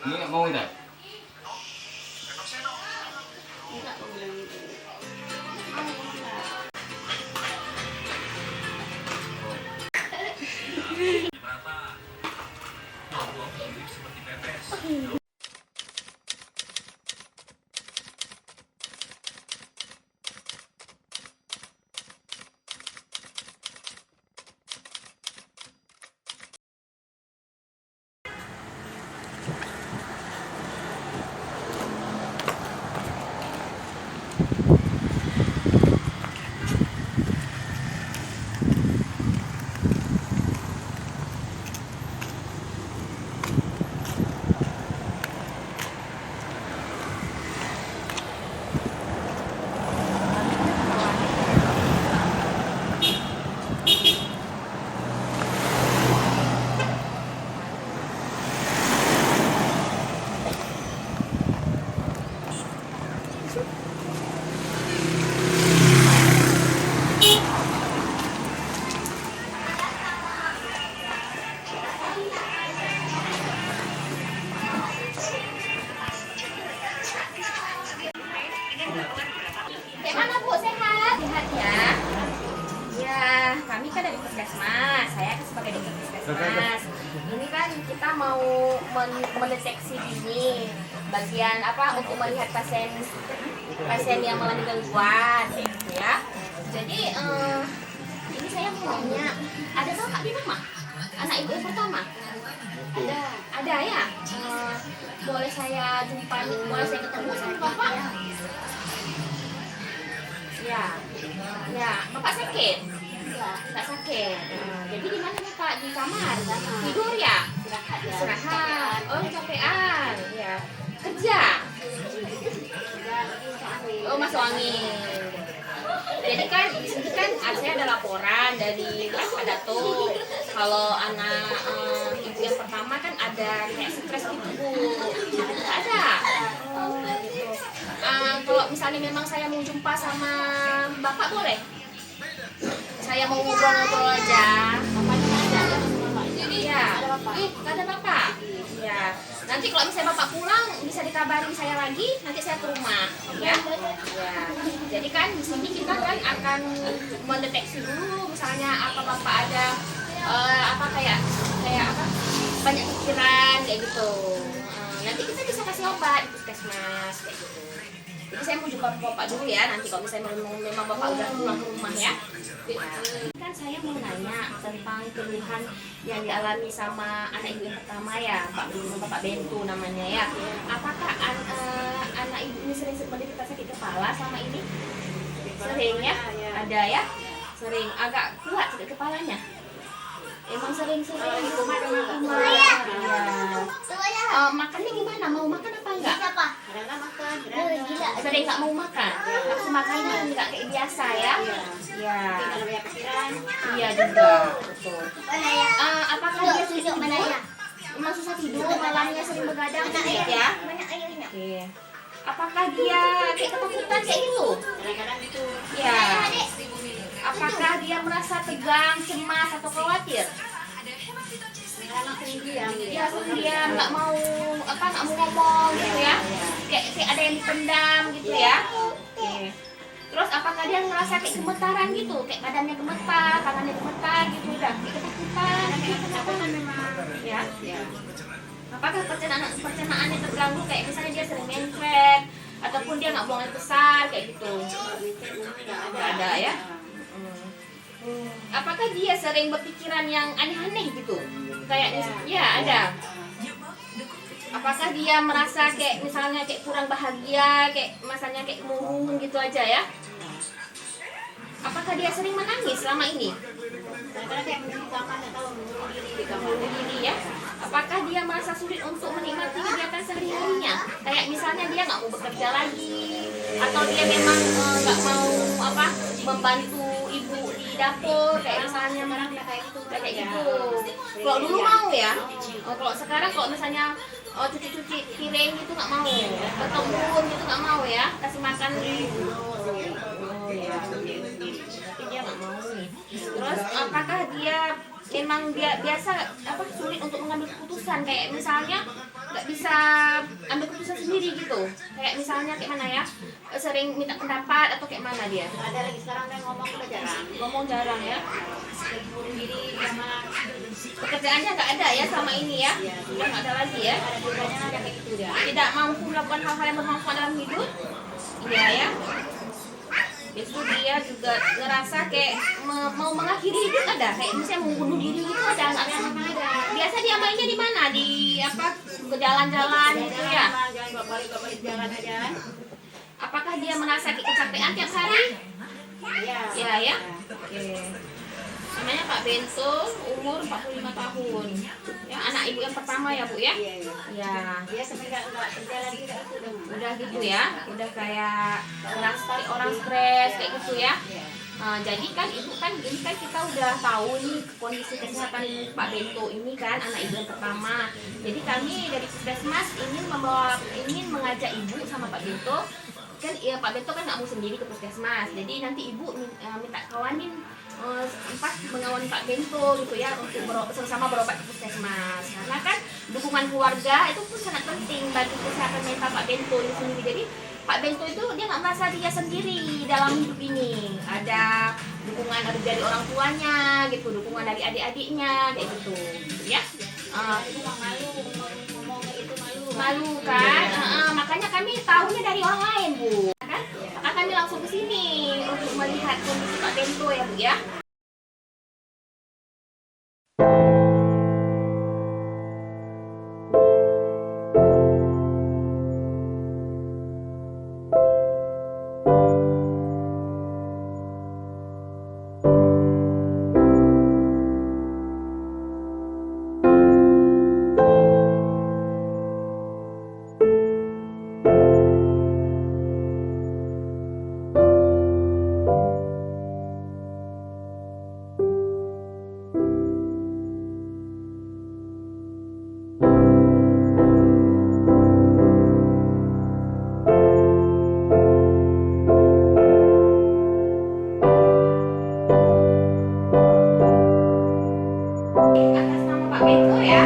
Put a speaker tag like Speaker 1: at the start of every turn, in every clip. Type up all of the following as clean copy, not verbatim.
Speaker 1: Ini nggak mau tidak?
Speaker 2: Enggak mau bilang gitu.
Speaker 3: Gimana Bu, sehat? Sehat ya? Ya, kami kan dari puskesmas. Saya sebagai dokter puskesmas. Ini kan kita mau mendeteksi dini bagian apa untuk melihat pasien yang mengalami gangguan, gitu ya. Jadi ini saya mau nanya, ada bapak di rumah? Anak ibu yang pertama? Ada ya? Boleh saya jumpa, boleh saya ketemu sama bapak? Ya, ya, bapak sakit? Nggak sakit. Jadi di mana bapak? Di kamar? Tidur ya? Istirahat. Oh, capean. Ya. Kerja? Oh, masuk angin. Jadi kan di sini kan saya ada laporan dari Pak Dato. Kalau anak ibu yang pertama kan ada kayak stres gitu Bu. Ada. Oh, gitu. Kalau misalnya memang saya mau jumpa sama bapak boleh? Saya mau ngobrol-ngobrol aja. Iya. Nggak ada bapak. Ya. Nanti kalau misalnya bapak pulang bisa dikabarin saya lagi. Nanti saya ke rumah. Ya. Ya. Jadi kan di sini kita kan akan mendeteksi dulu. Misalnya apa bapak ada apa kayak apa banyak pikiran kayak gitu. Nanti kita bisa kasih obat di puskesmas kayak gitu. Jadi saya mau jumpa bapak dulu ya. Nanti kalau misalnya memang bapak udah pulang ke rumah ya. Kan saya mau nanya tentang keluhan yang dialami sama anak ibu yang pertama ya, Bapak Bentu namanya ya. Apakah anak ibu ini sering menderita sakit kepala sama ini? Sering ya? Ada ya? Sering. Agak kuat sakit kepalanya? Emang sering-sering di rumah ya. Makannya gimana? Mau makan apa enggak? Sering nggak mau makan. Nafsu makannya nggak kayak biasa ya. Iya. Iya juga. Betul. Apakah dia tidur? Emang susah tidur, malamnya sering begadang sedikit ya? Oke. Apakah dia kayak ketakutan kayak gitu? Iya. Apakah dia merasa tegang, cemas atau khawatir? Dia sendirian, nggak mau ngomong gitu ya? Kayak ada yang dipendam gitu ya? Oke. Terus apakah dia ngerasa kayak gemetaran gitu? Kayak badannya gemetar, tangannya gemetar gitu udah? Kayak ketakutan, kenapa memang? Ya? Apakah pencernaannya terganggu? Kayak misalnya dia sering mencret, ataupun dia nggak buang air besar kayak gitu? Nggak ada ya? Apakah dia sering berpikiran yang aneh-aneh gitu? Kayak ya ada. Apakah dia merasa kayak misalnya kayak kurang bahagia, kayak masanya kayak murung gitu aja ya? Apakah dia sering menangis selama ini? Bunuh diri ya? Apakah dia merasa sulit untuk menikmati kegiatan sehari-harinya? Kayak misalnya dia nggak mau bekerja lagi, atau dia memang nggak mau membantu ibu di dapur, kayak misalnya kayak gitu. Kalau dulu mau ya, kalau sekarang kalau misalnya cuci-cuci piring gitu nggak mau, ketemu gitu nggak mau ya, kasih makan. Oh ya, tapi dia nggak mau nih. Terus apakah dia memang dia biasa sulit untuk mengambil keputusan, kayak misalnya nggak bisa ambil keputusan sendiri gitu, kayak misalnya kayak mana ya, sering minta pendapat atau kayak mana dia.
Speaker 2: Ada lagi sekarang kan ngomong udah jarang.
Speaker 3: Ngomong jarang ya.
Speaker 2: Bunuh diri sama
Speaker 3: Pekerjaannya nggak ada ya selama ini ya,
Speaker 2: Iya.
Speaker 3: sudah nggak ada lagi ya.
Speaker 2: ada bebannya ada kayak gitu ya.
Speaker 3: Tidak mampu melakukan hal-hal yang bermanfaat dalam hidup. Iya ya. Itu dia juga ngerasa kayak mau mengakhiri hidup, ada kayak misalnya mau bunuh diri gitu, ada nggak sih? Biasa dia mainnya di mana, di ke jalan-jalan gitu ya.
Speaker 2: Jangan balik jalan aja.
Speaker 3: Apakah dia merasa kecapean tiap hari?
Speaker 2: Iya.
Speaker 3: Ya ya. Oke. Namanya Pak Bento, umur 45 tahun. Ya, anak ibu yang pertama ya, Bu ya?
Speaker 2: Iya, iya.
Speaker 3: Ya.
Speaker 2: Dia sebenarnya nggak kerja lagi kan
Speaker 3: Udah gitu ya. Udah kayak orang stres kayak gitu ya.
Speaker 2: Iya.
Speaker 3: Jadi kan ibu kan ini kan kita udah tahu nih kondisi kesehatan Pak Bento ini kan, anak ibu yang pertama. Jadi kami dari Puskesmas ingin mengajak ibu sama Pak Bento, kan ya Pak Bento kan nggak mau sendiri ke Puskesmas. Jadi nanti ibu minta kawanin mengawani Pak Bento gitu ya, untuk sama berobat ke Puskesmas, karena kan dukungan keluarga itu pun sangat penting bagi kesehatan mental Pak Bento ini sendiri. Jadi Pak Bento itu dia nggak merasa dia sendiri dalam hidup ini, ada dukungan dari orang tuanya gitu, dukungan dari adik-adiknya kayak gitu ya.
Speaker 2: Itu malu ngomong itu
Speaker 3: Malu kan. Makanya kami tahunya dari orang lain, Bu kan, maka kami langsung ke sini untuk melihat kondisi Pak Bento ya, Bu ya. Atas nama Pak Bento ya.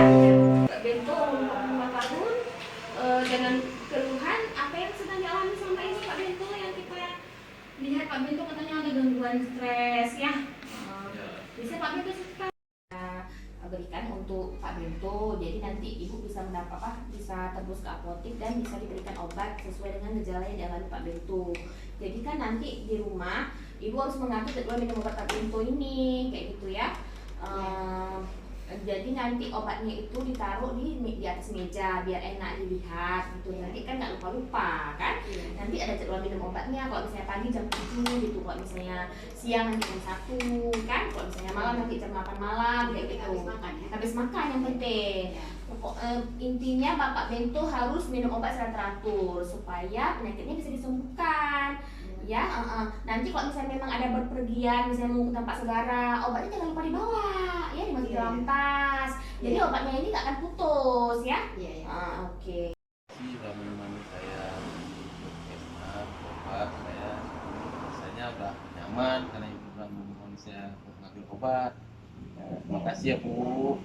Speaker 3: Pak Bento umur 45 tahun, dengan keluhan apa yang sedang dialami selama ini Pak Bento, yang kita lihat Pak Bento katanya ada gangguan stres ya. Bisa Pak Bento cerita berikan untuk Pak Bento, jadi nanti ibu bisa bisa tebus ke apotek dan bisa diberikan obat sesuai dengan gejala yang dialami Pak Bento. Jadi kan nanti di rumah ibu harus mengatur jadwal minum obat Pak Bento ini kayak gitu ya. Jadi nanti obatnya itu ditaruh di atas meja biar enak dilihat gitu. Nanti kan nggak lupa-lupa kan. Nanti ada jadwal minum obatnya. Kalau misalnya pagi jam 7 gitu, kalau misalnya siang nanti jam 1 kan. Kalau misalnya malam nanti jam 8 malam kayak gitu. Habis makan yang penting. Intinya Bapak Bento harus minum obat secara teratur supaya penyakitnya bisa disembuhkan. Ya, nanti kalau misalnya memang ada berpergian, misalnya mau ke tempat saudara, obatnya jangan lupa dibawa, ya dimasukin dalam tas. Jadi obatnya ini nggak akan putus, ya. Oke.
Speaker 1: Sudah menemani saya Puskesmas, obat saya rasanya udah nyaman karena ibu sudah menemani saya untuk mengambil obat. Terima kasih ya Bu.